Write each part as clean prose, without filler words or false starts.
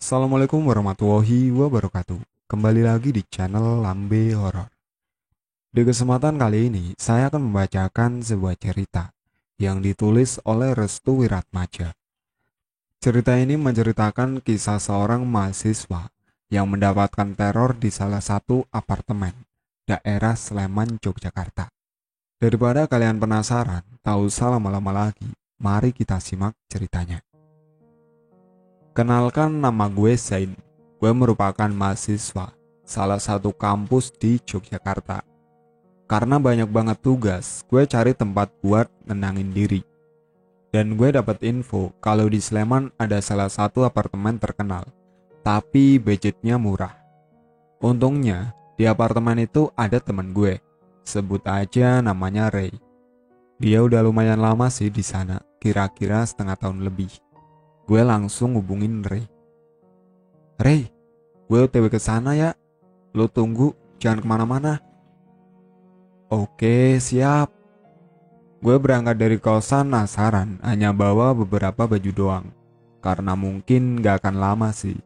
Assalamualaikum warahmatullahi wabarakatuh. Kembali lagi di channel Lambe Horor. Di kesempatan kali ini, saya akan membacakan sebuah cerita yang ditulis oleh Restu Wiratmaja. Cerita ini menceritakan kisah seorang mahasiswa yang mendapatkan teror di salah satu apartemen daerah Sleman, Yogyakarta. Daripada kalian penasaran, tak usah lama-lama lagi. Mari kita simak ceritanya. Kenalkan, nama gue Zain. Gue merupakan mahasiswa salah satu kampus di Yogyakarta. Karena banyak banget tugas, gue cari tempat buat nenangin diri. Dan gue dapat info kalau di Sleman ada salah satu apartemen terkenal, tapi budgetnya murah. Untungnya, di apartemen itu ada teman gue. Sebut aja namanya Ray. Dia udah lumayan lama sih di sana, kira-kira setengah tahun lebih. Gue langsung hubungin Ray. Ray, gue OTW ke sana ya. Lo tunggu, jangan kemana-mana. Oke, siap. Gue berangkat dari kosan Nasaran, hanya bawa beberapa baju doang. Karena mungkin gak akan lama sih.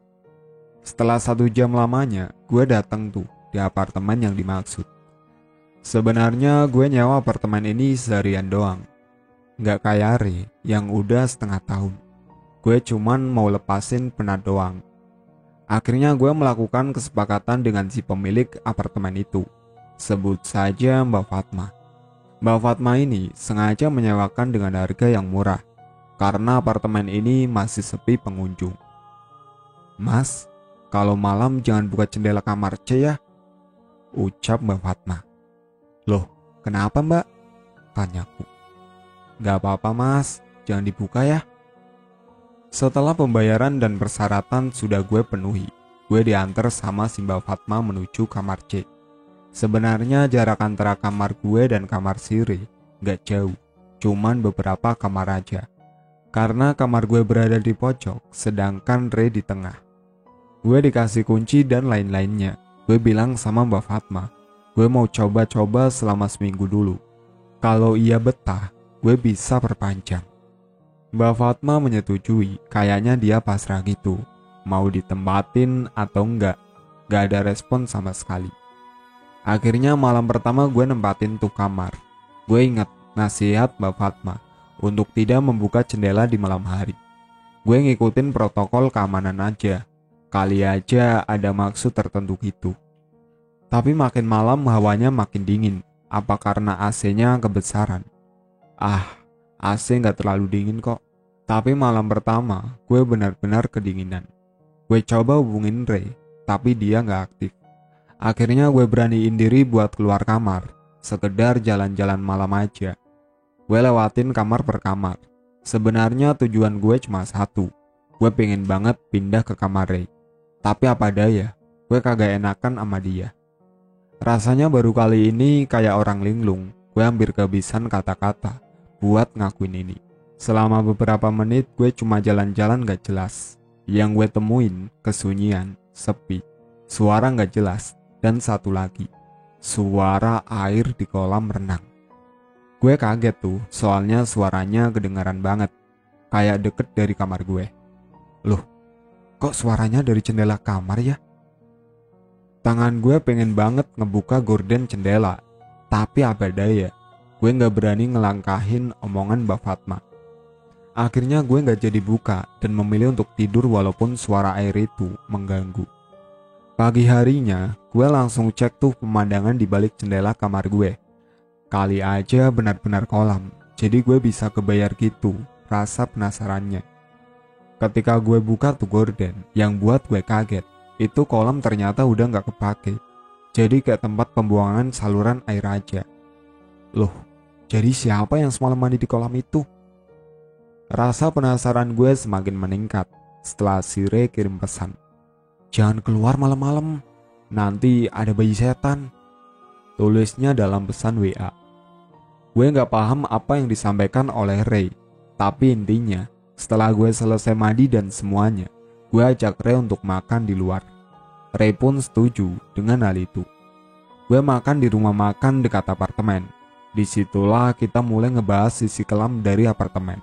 Setelah 1 jam lamanya, gue datang tuh di apartemen yang dimaksud. Sebenarnya gue nyewa apartemen ini seharian doang. Gak kayak Ray yang udah setengah tahun. Gue cuman mau lepasin penat doang. Akhirnya gue melakukan kesepakatan dengan si pemilik apartemen itu. Sebut saja Mbak Fatma. Mbak Fatma ini sengaja menyewakan dengan harga yang murah, karena apartemen ini masih sepi pengunjung. Mas, kalau malam jangan buka jendela kamar C ya, ucap Mbak Fatma. Loh, kenapa Mbak? Tanyaku. Gak apa-apa mas, jangan dibuka ya. Setelah pembayaran dan persyaratan sudah gue penuhi, gue diantar sama si Mbak Fatma menuju kamar C. Sebenarnya jarak antara kamar gue dan kamar si Ray gak jauh, cuman beberapa kamar aja. Karena kamar gue berada di pojok, sedangkan Ray di tengah. Gue dikasih kunci dan lain-lainnya. Gue bilang sama Mbak Fatma, gue mau coba-coba selama seminggu dulu. Kalau ia betah, gue bisa perpanjang. Mbak Fatma menyetujui, kayaknya dia pasrah gitu. Mau ditempatin atau enggak, gak ada respon sama sekali. Akhirnya malam pertama gue nempatin tuh kamar. Gue inget nasihat Mbak Fatma untuk tidak membuka jendela di malam hari. Gue ngikutin protokol keamanan aja. Kali aja ada maksud tertentu gitu. Tapi makin malam hawanya makin dingin. Apa karena AC-nya kebesaran? AC gak terlalu dingin kok. Tapi malam pertama gue benar-benar kedinginan. Gue coba hubungin Ray, tapi dia gak aktif. Akhirnya gue beraniin diri buat keluar kamar, sekedar jalan-jalan malam aja. Gue lewatin kamar per kamar. Sebenarnya tujuan gue cuma satu. Gue pengen banget pindah ke kamar Ray. Tapi apa daya, gue kagak enakan sama dia. Rasanya baru kali ini kayak orang linglung. Gue hampir kehabisan kata-kata buat ngakuin ini. Selama beberapa menit gue cuma jalan-jalan gak jelas. Yang gue temuin kesunyian, sepi, suara gak jelas, dan satu lagi, suara air di kolam renang. Gue kaget tuh, soalnya suaranya kedengaran banget, kayak deket dari kamar gue. Loh, kok suaranya dari jendela kamar ya? Tangan gue pengen banget ngebuka gorden jendela, tapi apa daya, gue gak berani ngelangkahin omongan Mbak Fatma. Akhirnya gue gak jadi buka dan memilih untuk tidur walaupun suara air itu mengganggu. Pagi harinya, gue langsung cek tuh pemandangan di balik jendela kamar gue. Kali aja benar-benar kolam, jadi gue bisa kebayar gitu rasa penasarannya. Ketika gue buka tuh gorden, yang buat gue kaget, itu kolam ternyata udah gak kepake. Jadi kayak tempat pembuangan saluran air aja. Loh, jadi siapa yang semalam mandi di kolam itu? Rasa penasaran gue semakin meningkat setelah si Ray kirim pesan. Jangan keluar malam-malam, nanti ada bayi setan. Tulisnya dalam pesan WA. Gue gak paham apa yang disampaikan oleh Ray. Tapi intinya, setelah gue selesai mandi dan semuanya, gue ajak Ray untuk makan di luar. Ray pun setuju dengan hal itu. Gue makan di rumah makan dekat apartemen. Disitulah kita mulai ngebahas sisi kelam dari apartemen.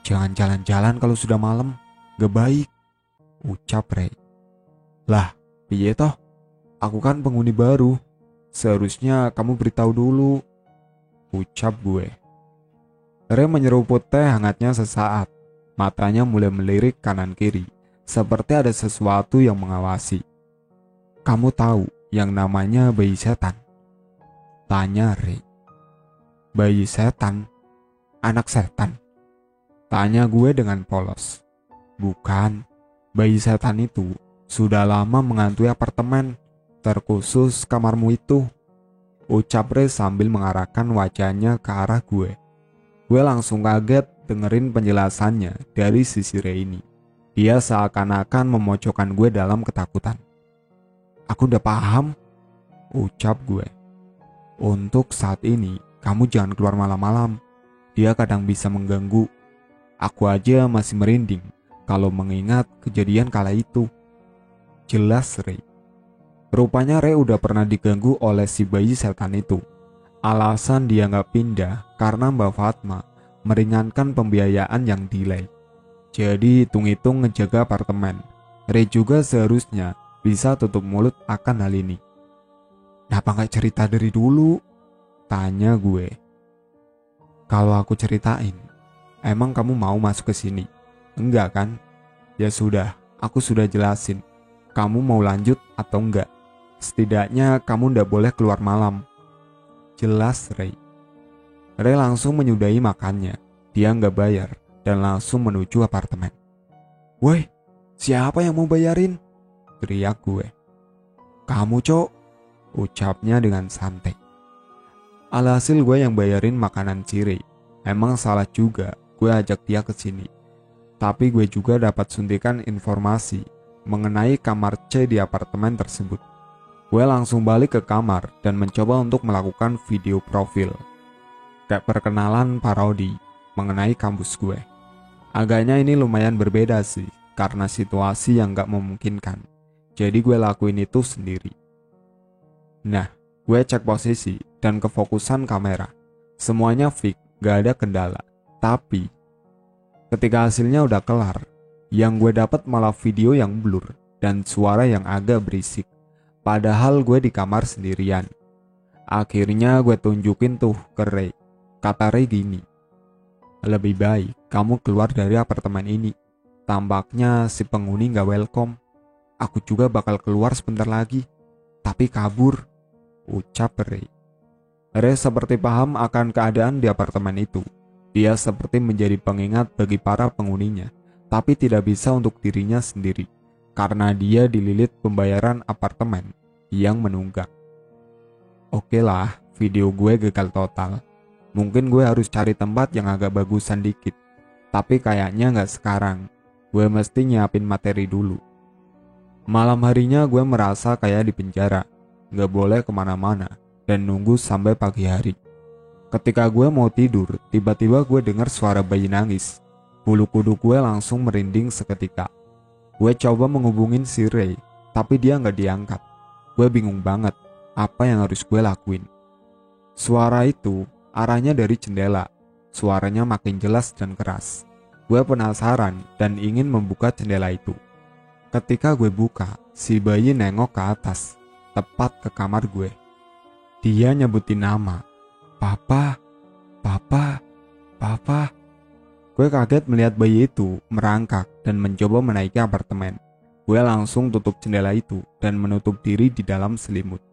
Jangan jalan-jalan kalau sudah malam, gak baik, ucap Ray. Lah, piye toh? Aku kan penghuni baru. Seharusnya kamu beritahu dulu, ucap gue. Ray menyeruput teh hangatnya sesaat. Matanya mulai melirik kanan kiri, seperti ada sesuatu yang mengawasi. Kamu tahu yang namanya bayi setan? Tanya Ray. Bayi setan? Anak setan? Tanya gue dengan polos. Bukan, bayi setan itu sudah lama menghantui apartemen, terkhusus kamarmu itu, ucap Ray sambil mengarahkan wajahnya ke arah gue. Gue langsung kaget dengerin penjelasannya dari sisi Ray ini. Dia seakan-akan memojokkan gue dalam ketakutan. Aku udah paham, ucap gue. Untuk saat ini, kamu jangan keluar malam-malam. Dia kadang bisa mengganggu. Aku aja masih merinding kalau mengingat kejadian kala itu. Jelas Ray. Rupanya Ray udah pernah diganggu oleh si bayi setan itu. Alasan dia gak pindah karena Mbak Fatma meringankan pembiayaan yang delay. Jadi hitung-hitung ngejaga apartemen. Ray juga seharusnya bisa tutup mulut akan hal ini. Kenapa gak cerita dari dulu? Tanya gue. Kalau aku ceritain, emang kamu mau masuk ke sini? Enggak kan? Ya sudah, aku sudah jelasin. Kamu mau lanjut atau enggak? Setidaknya kamu ndak boleh keluar malam. Jelas Ray. Ray langsung menyudahi makannya. Dia nggak bayar dan langsung menuju apartemen. Woi, siapa yang mau bayarin? Teriak gue. Kamu cok, ucapnya dengan santai. Alhasil gue yang bayarin makanan Ray. Emang salah juga gue ajak dia ke sini. Tapi gue juga dapat suntikan informasi mengenai kamar C di apartemen tersebut. Gue langsung balik ke kamar dan mencoba untuk melakukan video profil. Kayak perkenalan parodi mengenai kampus gue. Agaknya ini lumayan berbeda sih, karena situasi yang gak memungkinkan. Jadi gue lakuin itu sendiri. Nah, gue cek posisi dan kefokusan kamera. Semuanya fix, gak ada kendala. Tapi ketika hasilnya udah kelar, yang gue dapat malah video yang blur dan suara yang agak berisik. Padahal gue di kamar sendirian. Akhirnya gue tunjukin tuh ke Ray. Kata Ray gini, lebih baik kamu keluar dari apartemen ini. Tampaknya si penghuni gak welcome. Aku juga bakal keluar sebentar lagi, tapi kabur, ucap Ray. Ray seperti paham akan keadaan di apartemen itu. Dia seperti menjadi pengingat bagi para penghuninya, tapi tidak bisa untuk dirinya sendiri, karena dia dililit pembayaran apartemen yang menunggak. Oke lah, video gue gagal total. Mungkin gue harus cari tempat yang agak bagusan dikit, tapi kayaknya gak sekarang. Gue mesti nyiapin materi dulu. Malam harinya gue merasa kayak di penjara, gak boleh kemana-mana, dan nunggu sampai pagi hari. Ketika gue mau tidur, tiba-tiba gue dengar suara bayi nangis. Bulu kuduk gue langsung merinding seketika. Gue coba menghubungin si Ray, tapi dia gak diangkat. Gue bingung banget, apa yang harus gue lakuin. Suara itu arahnya dari jendela. Suaranya makin jelas dan keras. Gue penasaran dan ingin membuka jendela itu. Ketika gue buka, si bayi nengok ke atas, tepat ke kamar gue. Dia nyebutin nama, Papa, Papa, Papa. Gue kaget melihat bayi itu merangkak dan mencoba menaiki apartemen. Gue langsung tutup jendela itu dan menutup diri di dalam selimut.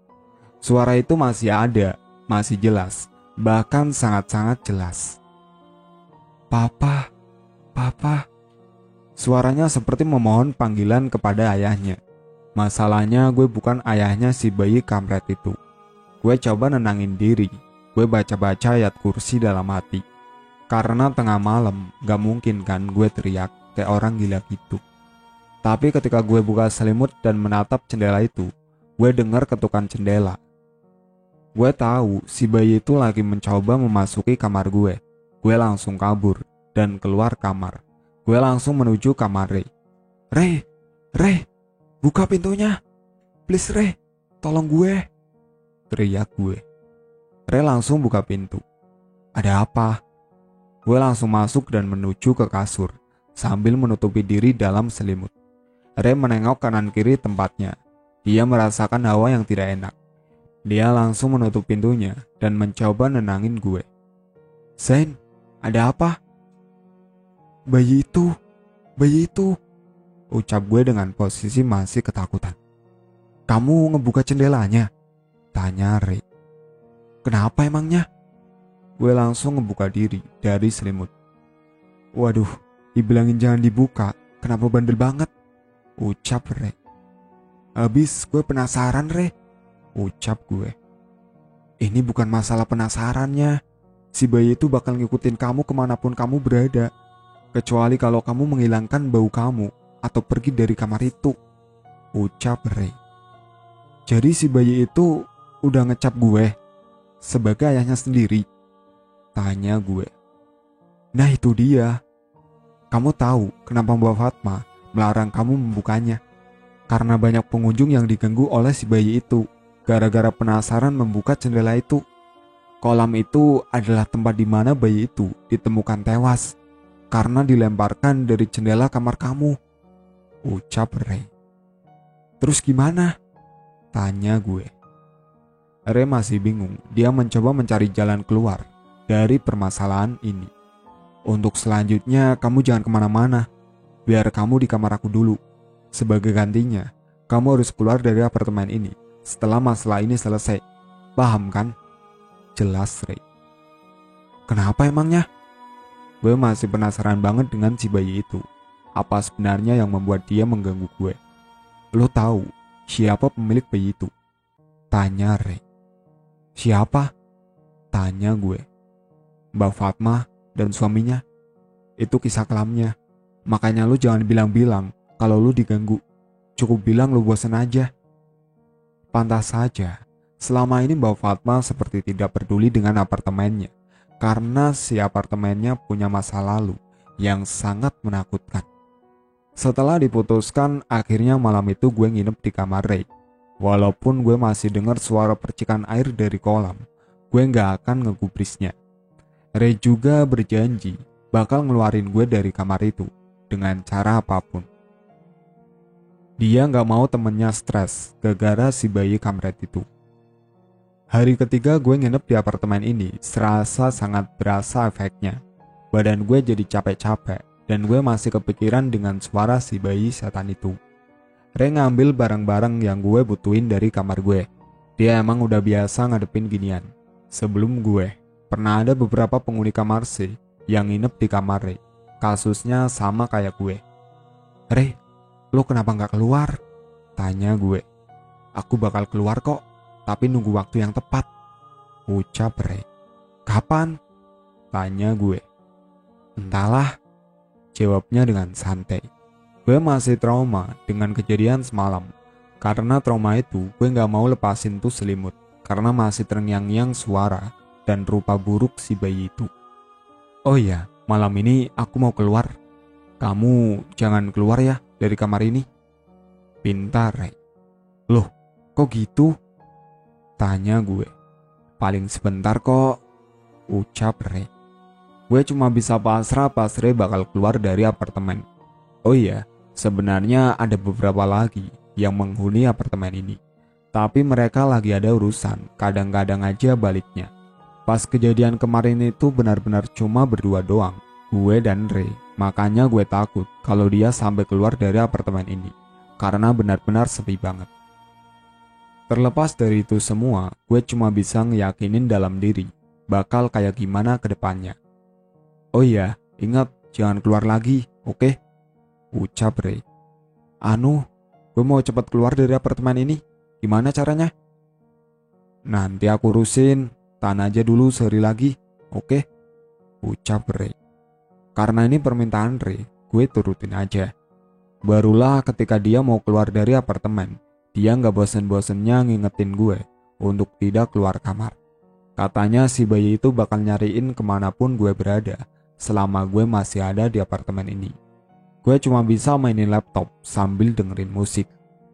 Suara itu masih ada, masih jelas, bahkan sangat-sangat jelas. Papa, Papa. Suaranya seperti memohon panggilan kepada ayahnya. Masalahnya gue bukan ayahnya si bayi kampret itu. Gue coba nenangin diri. Gue baca-baca ayat kursi dalam hati. Karena tengah malam gak mungkin kan gue teriak kayak orang gila gitu. Tapi ketika gue buka selimut dan menatap jendela itu, gue dengar ketukan jendela. Gue tahu si bayi itu lagi mencoba memasuki kamar gue. Gue langsung kabur dan keluar kamar. Gue langsung menuju kamar Ray. Ray, buka pintunya. Please Ray, tolong gue, teriak gue. Ray langsung buka pintu. Ada apa? Gue langsung masuk dan menuju ke kasur sambil menutupi diri dalam selimut. Ray menengok kanan kiri tempatnya. Dia merasakan hawa yang tidak enak. Dia langsung menutup pintunya dan mencoba nenangin gue. Zain, ada apa? Bayi itu, ucap gue dengan posisi masih ketakutan. Kamu ngebuka jendelanya? Tanya Ray. Kenapa emangnya? Gue langsung ngebuka diri dari selimut. Waduh, dibilangin jangan dibuka, kenapa bandel banget? Ucap Ray. Habis gue penasaran Ray, ucap gue. Ini bukan masalah penasarannya. Si bayi itu bakal ngikutin kamu kemanapun kamu berada. Kecuali kalau kamu menghilangkan bau kamu atau pergi dari kamar itu, ucap Ray. Jadi si bayi itu udah ngecap gue sebagai ayahnya sendiri? Tanya gue. Nah itu dia. Kamu tahu kenapa Mbak Fatma melarang kamu membukanya? Karena banyak pengunjung yang diganggu oleh si bayi itu. Gara-gara penasaran membuka jendela itu. Kolam itu adalah tempat di mana bayi itu ditemukan tewas karena dilemparkan dari jendela kamar kamu, ucap Ray. Terus gimana? Tanya gue. Ray masih bingung. Dia mencoba mencari jalan keluar dari permasalahan ini. Untuk selanjutnya kamu jangan kemana-mana. Biar kamu di kamar aku dulu. Sebagai gantinya, kamu harus keluar dari apartemen ini setelah masalah ini selesai. Paham kan? Jelas Ray. Kenapa emangnya? Gue masih penasaran banget dengan si bayi itu. Apa sebenarnya yang membuat dia mengganggu gue? Lo tahu siapa pemilik bayi itu? Tanya Ray. Siapa? Tanya gue. Mbak Fatma dan suaminya. Itu kisah kelamnya. Makanya lo jangan bilang-bilang kalau lo diganggu. Cukup bilang lo bosan aja. Pantas saja, selama ini Mbak Fatma seperti tidak peduli dengan apartemennya. Karena si apartemennya punya masa lalu yang sangat menakutkan. Setelah diputuskan, akhirnya malam itu gue nginep di kamar Ray. Walaupun gue masih dengar suara percikan air dari kolam, gue gak akan ngegubrisnya. Ray juga berjanji bakal ngeluarin gue dari kamar itu dengan cara apapun. Dia gak mau temennya stres gara-gara si bayi kamret itu. Hari ketiga gue nginep di apartemen ini, serasa sangat berasa efeknya. Badan gue jadi capek-capek dan gue masih kepikiran dengan suara si bayi setan itu. Ray ngambil barang-barang yang gue butuhin dari kamar gue. Dia emang udah biasa ngadepin ginian. Sebelum gue, pernah ada beberapa penghuni kamar C yang nginep di kamar Ray. Kasusnya sama kayak gue. Ray, lo kenapa gak keluar? Tanya gue. Aku bakal keluar kok, tapi nunggu waktu yang tepat, ucap Ray. Kapan? Tanya gue. Entahlah, jawabnya dengan santai. Gue masih trauma dengan kejadian semalam. Karena trauma itu, gue gak mau lepasin tuh selimut. Karena masih terngiang-ngiang suara dan rupa buruk si bayi itu. Oh iya, malam ini aku mau keluar. Kamu jangan keluar ya dari kamar ini, pinta Ray. Loh, kok gitu? Tanya gue. Paling sebentar kok, ucap Ray. Gue cuma bisa pasrah pas Ray bakal keluar dari apartemen. Oh iya, sebenarnya ada beberapa lagi yang menghuni apartemen ini. Tapi mereka lagi ada urusan, kadang-kadang aja baliknya. Pas kejadian kemarin itu benar-benar cuma berdua doang, gue dan Ray. Makanya gue takut kalau dia sampai keluar dari apartemen ini. Karena benar-benar sepi banget. Terlepas dari itu semua, gue cuma bisa ngeyakinin dalam diri bakal kayak gimana ke depannya. Oh iya, ingat jangan keluar lagi, oke? Ucap Ray. Gue mau cepat keluar dari apartemen ini. Gimana caranya? Nanti aku urusin, tahan aja dulu sehari lagi, oke? Ucap Ray. Karena ini permintaan Ray, gue turutin aja. Barulah ketika dia mau keluar dari apartemen, dia gak bosen-bosennya ngingetin gue untuk tidak keluar kamar. Katanya si bayi itu bakal nyariin kemanapun gue berada selama gue masih ada di apartemen ini. Gue cuma bisa mainin laptop sambil dengerin musik.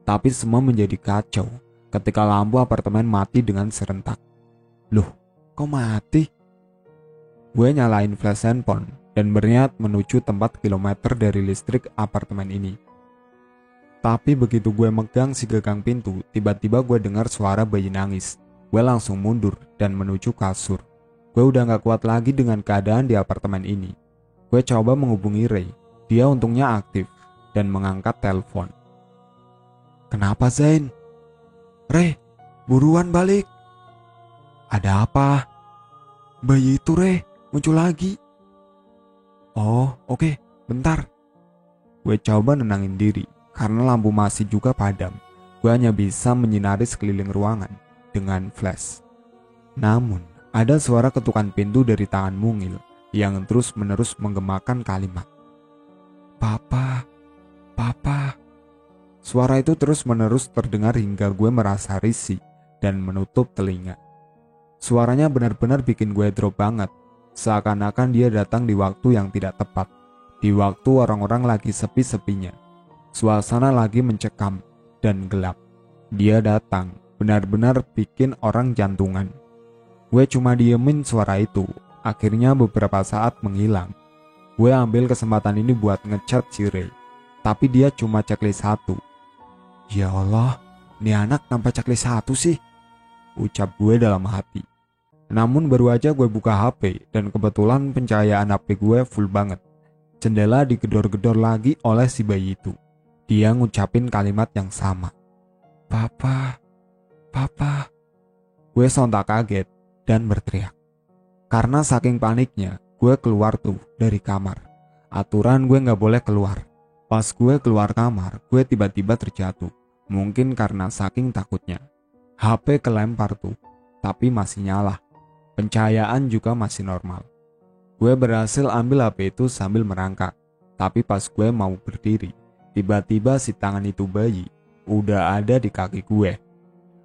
Tapi semua menjadi kacau ketika lampu apartemen mati dengan serentak. Loh, kok mati? Gue nyalain flash handphone dan berniat menuju tempat kilometer dari listrik apartemen ini. Tapi begitu gue megang si gagang pintu, tiba-tiba gue dengar suara bayi nangis. Gue langsung mundur dan menuju kasur. Gue udah gak kuat lagi dengan keadaan di apartemen ini. Gue coba menghubungi Ray. Dia untungnya aktif dan mengangkat telepon. "Kenapa, Zain?" "Ray, buruan balik." "Ada apa?" "Bayi itu, Ray, muncul lagi." "Oh, oke, bentar." Gue coba nenangin diri karena lampu masih juga padam. Gue hanya bisa menyinari sekeliling ruangan dengan flash. Namun, ada suara ketukan pintu dari tangan mungil yang terus-menerus menggemakan kalimat, "Papa, Papa." Suara itu terus-menerus terdengar hingga gue merasa risih dan menutup telinga. Suaranya benar-benar bikin gue drop banget, seakan-akan dia datang di waktu yang tidak tepat, di waktu orang-orang lagi sepi-sepinya. Suasana lagi mencekam dan gelap. Dia datang, benar-benar bikin orang jantungan. Gue cuma diemin suara itu, akhirnya beberapa saat menghilang. Gue ambil kesempatan ini buat ngechat si Ray, tapi dia cuma checklist 1. "Ya Allah, ini anak tanpa checklist 1 sih," ucap gue dalam hati. Namun baru aja gue buka HP dan kebetulan pencahayaan HP gue full banget. Jendela digedor-gedor lagi oleh si bayi itu. Dia ngucapin kalimat yang sama, "Papa, Papa." Gue sontak kaget dan berteriak. Karena saking paniknya, gue keluar tuh dari kamar. Aturan gue gak boleh keluar. Pas gue keluar kamar, gue tiba-tiba terjatuh. Mungkin karena saking takutnya. HP kelempar tuh, tapi masih nyala. Pencahayaan juga masih normal. Gue berhasil ambil HP itu sambil merangkak. Tapi pas gue mau berdiri, tiba-tiba si tangan itu bayi udah ada di kaki gue.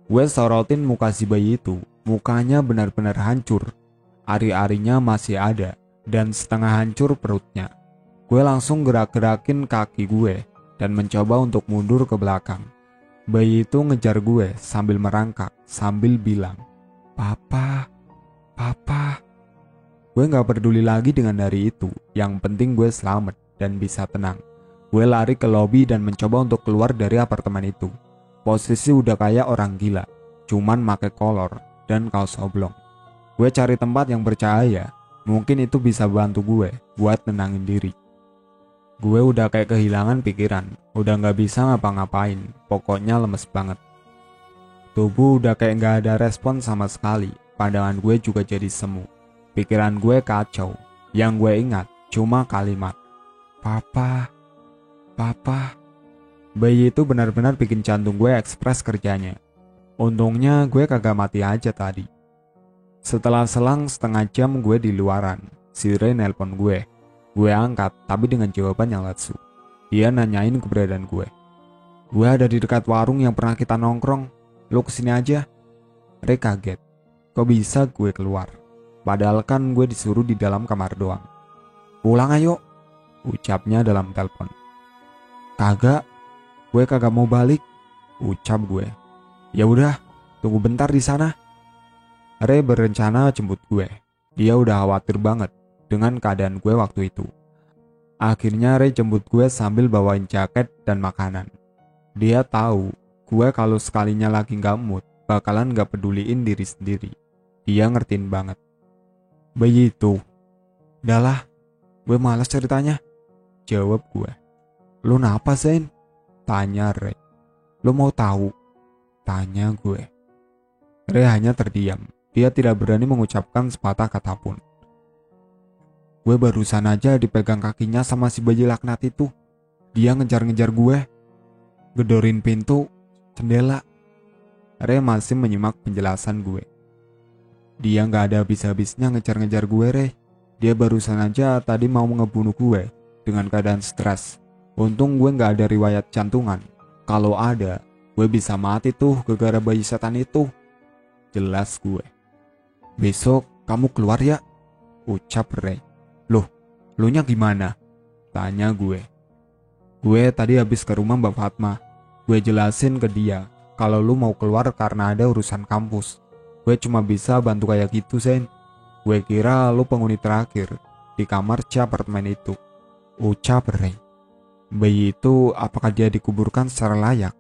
Gue sorotin muka si bayi itu, mukanya benar-benar hancur. Ari-arinya masih ada dan setengah hancur perutnya. Gue langsung gerak-gerakin kaki gue dan mencoba untuk mundur ke belakang. Bayi itu ngejar gue sambil merangkak, sambil bilang, "Papa, Papa." Gue gak peduli lagi dengan dari itu, yang penting gue selamat dan bisa tenang. Gue lari ke lobi dan mencoba untuk keluar dari apartemen itu. Posisi udah kayak orang gila, cuman make kolor dan kaos oblong. Gue cari tempat yang bercahaya, mungkin itu bisa bantu gue buat nenangin diri. Gue udah kayak kehilangan pikiran, udah gak bisa ngapa-ngapain, pokoknya lemes banget. Tubuh udah kayak gak ada respon sama sekali, pandangan gue juga jadi semu. Pikiran gue kacau, yang gue ingat cuma kalimat, "Papa, Papa." Bayi itu benar-benar bikin jantung gue ekspres kerjanya. Untungnya gue kagak mati aja tadi. Setelah selang setengah jam gue di luaran, si Ray nelpon gue. Gue angkat tapi dengan jawaban yang lesu. Dia nanyain keberadaan gue. "Gue ada di dekat warung yang pernah kita nongkrong. Lu kesini aja." Ray kaget. Kok bisa gue keluar? Padahal kan gue disuruh di dalam kamar doang. "Pulang ayo," ucapnya dalam telepon. "Kagak, gue kagak mau balik," ucap gue. "Ya udah, tunggu bentar di sana." Ray berencana jemput gue. Dia udah khawatir banget dengan keadaan gue waktu itu. Akhirnya Ray jemput gue sambil bawain jaket dan makanan. Dia tahu gue kalau sekalinya lagi gak mood bakalan gak peduliin diri sendiri. Dia ngertiin banget. "Bayi itu, udahlah, gue malas ceritanya," jawab gue. "Lu napa, Zain?" tanya Ray. "Lu mau tahu?" tanya gue. Ray hanya terdiam. Dia tidak berani mengucapkan sepatah kata pun. "Gue barusan aja dipegang kakinya sama si bayi laknat itu. Dia ngejar-ngejar gue, gedorin pintu, jendela." Ray masih menyimak penjelasan gue. "Dia gak ada habis-habisnya ngejar-ngejar gue, Ray. Dia barusan aja tadi mau ngebunuh gue dengan keadaan stres. Untung gue gak ada riwayat jantungan. Kalau ada, gue bisa mati tuh gara-gara bayi setan itu," jelas gue. "Besok kamu keluar ya," ucap Ray. "Loh, lu nya gimana?" tanya gue. "Gue tadi habis ke rumah Mbak Fatma. Gue jelasin ke dia kalau lu mau keluar karena ada urusan kampus. Gue cuma bisa bantu kayak gitu, Zain. Gue kira lu penghuni terakhir di kamar C apartemen itu," ucap Ray. Bayi itu apakah dia dikuburkan secara layak?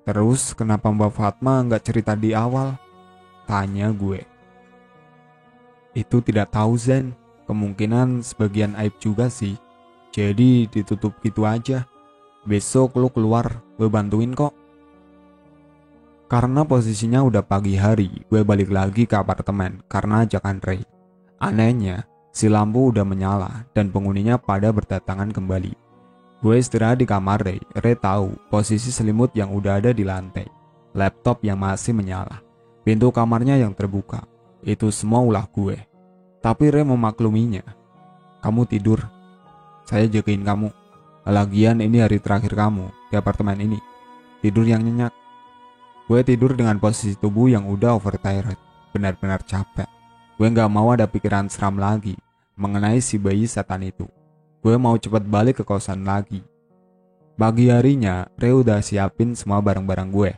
Terus kenapa Mbak Fatma nggak cerita di awal? Tanya gue. Itu tidak tahu Zen, kemungkinan sebagian aib juga sih. Jadi ditutup gitu aja. Besok lu keluar, gue bantuin kok. Karena posisinya udah pagi hari, gue balik lagi ke apartemen karena ajakan Ray. Anehnya, si lampu udah menyala dan penghuninya pada berdatangan kembali. Gue istirahat di kamar Ray. Ray tahu posisi selimut yang udah ada di lantai, laptop yang masih menyala, pintu kamarnya yang terbuka. Itu semua ulah gue. Tapi Ray memakluminya. Kamu tidur, saya jagain kamu. Lagian ini hari terakhir kamu di apartemen ini. Tidur yang nyenyak. Gue tidur dengan posisi tubuh yang udah overtired, benar-benar capek. Gue gak mau ada pikiran seram lagi mengenai si bayi setan itu. Gue mau cepat balik ke kosan lagi. Pagi harinya, Ray udah siapin semua barang-barang gue.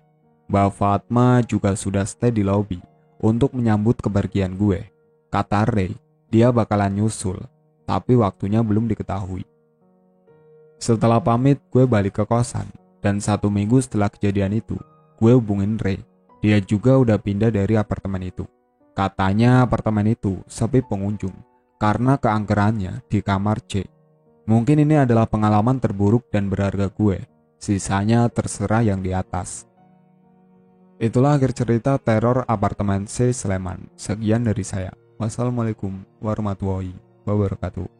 Mbak Fatma juga sudah stay di lobi untuk menyambut kepergian gue. Kata Ray, dia bakalan nyusul, tapi waktunya belum diketahui. Setelah pamit, gue balik ke kosan. Dan 1 minggu setelah kejadian itu, gue hubungin Ray. Dia juga udah pindah dari apartemen itu. Katanya apartemen itu sepi pengunjung karena keangkerannya di kamar C. Mungkin ini adalah pengalaman terburuk dan berharga gue. Sisanya terserah yang di atas. Itulah akhir cerita teror apartemen C Sleman. Sekian dari saya. Wassalamualaikum warahmatullahi wabarakatuh.